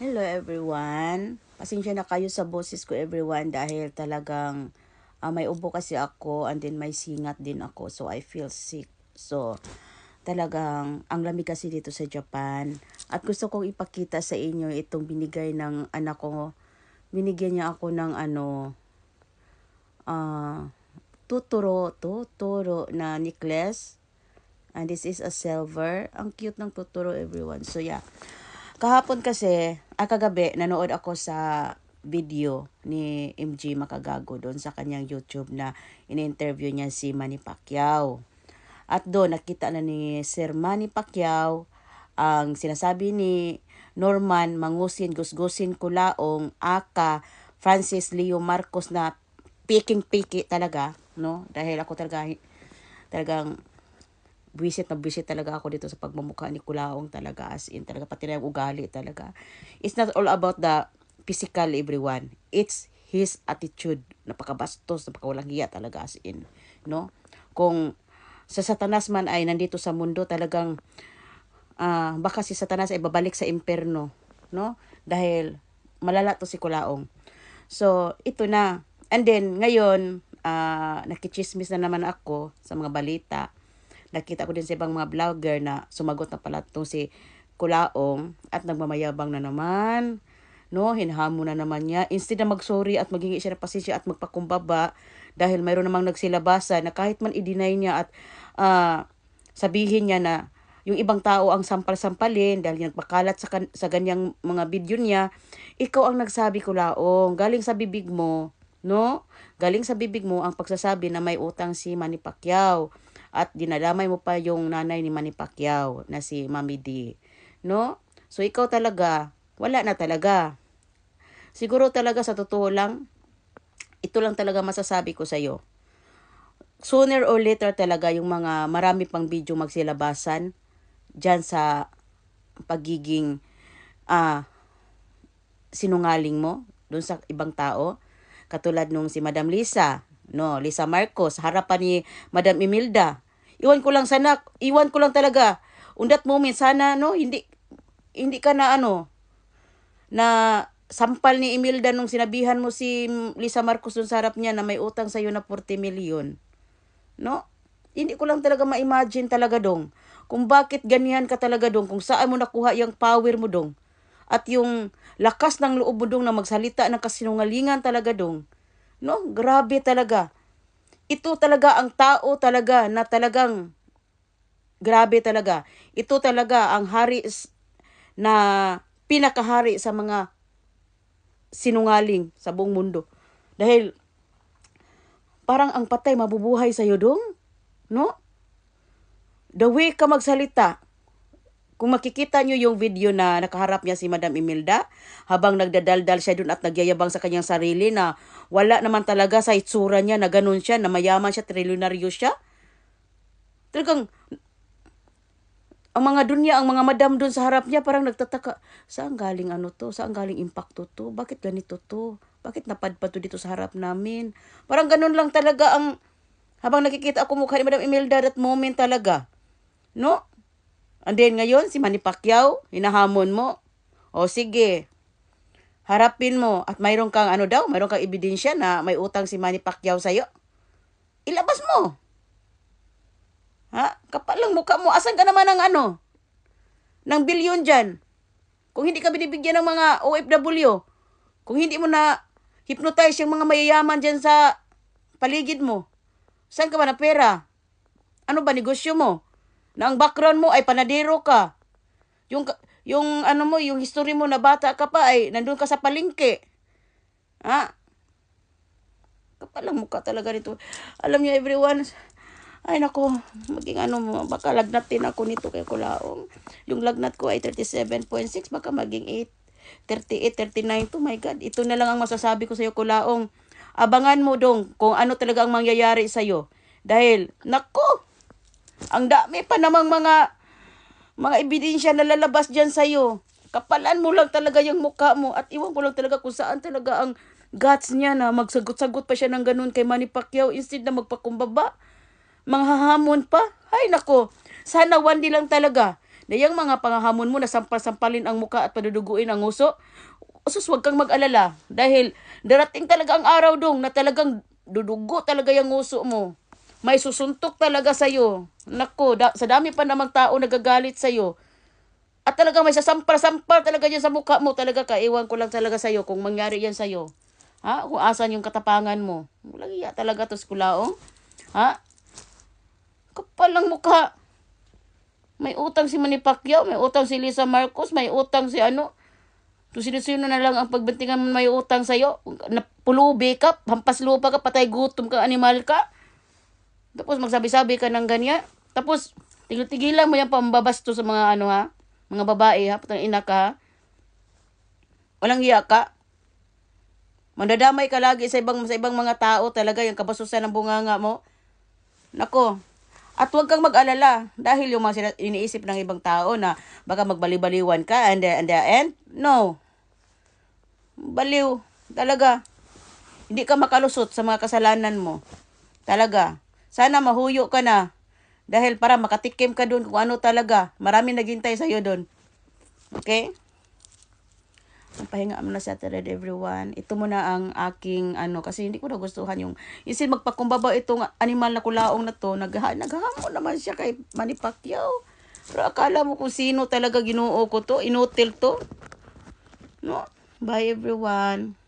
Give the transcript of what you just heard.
Hello everyone. Pasensya na kayo sa boses ko everyone dahil talagang may ubo kasi ako and then may singat din ako, so I feel sick. So talagang ang lamig kasi dito sa Japan at gusto kong ipakita sa inyo itong binigay ng anak ko. Binigyan niya ako ng tuturo na necklace, and this is a silver. Ang cute ng tuturo everyone. So yeah, kahapon kasi, kagabi, nanood ako sa video ni MG Makagago doon sa kanyang YouTube na in-interview niya si Manny Pacquiao. At doon, nakita na ni Sir Manny Pacquiao ang sinasabi ni Norman Mangusin, Gusgusin Kulaong, aka Francis Leo Marcos na piking-piki talaga, no? Dahil ako talagang buwisit na buwisit talaga ako dito sa pagmamukha ni Kulaong talaga, as in talaga, pati na yung ugali talaga. It's not all about the physical everyone. It's his attitude. Napakabastos, napakawalang hiya talaga, as in. No? Kung sa Satanas man ay nandito sa mundo, talagang baka si Satanas ay babalik sa imperno. No? Dahil malala to si Kulaong. So, ito na. And then, ngayon, nakichismis na naman ako sa mga balita. Nakita ko din sa ibang mga vlogger na sumagot na pala itong si Kulaong at nagmamayabang na naman. No, hinhamon na naman niya. Instead na mag-sorry at maghingi siya ng pasensya at magpakumbaba dahil mayroon namang nagsilabasa na kahit man i-deny niya at sabihin niya na yung ibang tao ang sampal-sampalin dahil nagpakalat sa ganyang mga video niya, ikaw ang nagsabi, Kulaong, galing sa bibig mo, no? Galing sa bibig mo ang pagsasabi na may utang si Manny Pacquiao. At dinadamay mo pa yung nanay ni Manny Pacquiao na si Mami D. No? So ikaw talaga, wala na talaga. Siguro talaga sa totoo lang, ito lang talaga masasabi ko sa'yo. Sooner or later talaga yung mga marami pang video magsilabasan dyan sa pagiging sinungaling mo dun sa ibang tao. Katulad nung si Madam Lisa, no, Lisa Marcos, harapan ni Madam Imelda. Iwan ko lang talaga. Undat moment sana no, hindi ka na na sampal ni Imelda nung sinabihan mo si Lisa Marcos dun sa harap niya na may utang sa iyo na 40 million. No? Hindi ko lang talaga ma-imagine talaga dong. Kung bakit ganyan ka talaga dong, kung saan mo nakuha yung power mo dong. At yung lakas ng loob mo dong na magsalita ng kasinungalingan talaga dong. No? Grabe talaga. Ito talaga ang tao talaga na talagang grabe talaga. Ito talaga ang hari na pinakahari sa mga sinungaling sa buong mundo. Dahil parang ang patay mabubuhay sa'yo dong. No? The way ka magsalita, kung makikita nyo yung video na nakaharap niya si Madam Imelda, habang nagdadaldal siya dun at nagyayabang sa kanyang sarili na wala naman talaga sa itsura niya na ganun siya, na mayaman siya, trilyonaryo siya. Talagang, ang mga dunya, ang mga madam dun sa harap niya, parang nagtataka, saan galing to? Saan galing impacto to? Bakit ganito to? Bakit napadpad to dito sa harap namin? Parang ganun lang talaga habang nakikita ako mukha ni Madam Imelda, that moment talaga. No? And then ngayon, si Manny Pacquiao, hinahamon mo. O sige, harapin mo. At mayroon kang mayroon kang ebidensya na may utang si Manny Pacquiao sa'yo. Ilabas mo. Ha? Kapal lang mukha mo. Asan ka naman ng bilyon dyan? Kung hindi ka binibigyan ng mga OFW, kung hindi mo na hypnotize yung mga mayayaman dyan sa paligid mo, saan ka ba na pera? Ano ba negosyo mo? Na ang background mo ay panadero ka. Yung history mo na bata ka pa ay nandun ka sa palengke. Ha? Kapalang mukha talaga nito. Alam niyo everyone, ay nako, maging baka lagnatin ako nito kay Kulaong. Yung lagnat ko ay 37.6, baka maging 38, 39. Oh my God, ito na lang ang masasabi ko sa iyo, Kulaong. Abangan mo dong kung ano talaga ang mangyayari sa iyo. Dahil, nako, ang dami pa namang mga ebidensya na lalabas dyan sa'yo. Kapalan mo lang talaga yung mukha mo. At iwan ko lang talaga kung saan talaga ang guts niya na magsagot-sagot pa siya ng ganun kay Manny Pacquiao instead na magpakumbaba. Manghahamon pa. Ay nako, sana one day lang talaga Dayang mga pangahamon mo na sampal-sampalin ang muka at paduduguin ang uso. Usus, wag kang mag-alala. Dahil darating talaga ang araw dong na talagang dudugo talaga yung uso mo. May susuntok talaga sa'yo. Nako, sa dami pa namang tao nagagalit sa'yo. At talaga may sasampal-sampal talaga yan sa mukha mo. Talaga kaiwan ko lang talaga sa'yo kung mangyari yan sa'yo. Ha? Kung asan yung katapangan mo. Walang iya talaga to skulaong. Ha? Kapal lang mukha. May utang si Manny Pacquiao, may utang si Lisa Marcos, may utang si ano. Kung sino-sino na lang ang pagbintingan mo may utang sa'yo. Pulubi ka, hampas lupa ka, patay gutom ka, animal ka. Tapos magsabi-sabi ka ng ganyan. Tapos, tigil-tigilan mo yung pambabasto sa mga ano ha. Mga babae ha, patang ina ka ha. Walang hiya ka. Mandadamay ka lagi sa ibang mga tao talaga yung kabasusan ng bunganga mo. Nako. At huwag kang mag-alala dahil yung mga iniisip ng ibang tao na baka magbali-baliwan ka and the end, no. Baliw. Talaga. Hindi ka makalusot sa mga kasalanan mo. Talaga. Sana mahuyo ka na. Dahil para makatikim ka dun kung ano talaga. Maraming naghintay sa'yo dun. Okay? Pahinga muna sa atin everyone. Ito muna ang aking ano. Kasi hindi ko nagustuhan yung isin magpakumbaba itong animal na kulaong na to. Naghamon naman siya kay Manny Pacquiao. Pero akala mo kung sino talaga Ginoo ko to. Inutil to. No? Bye everyone.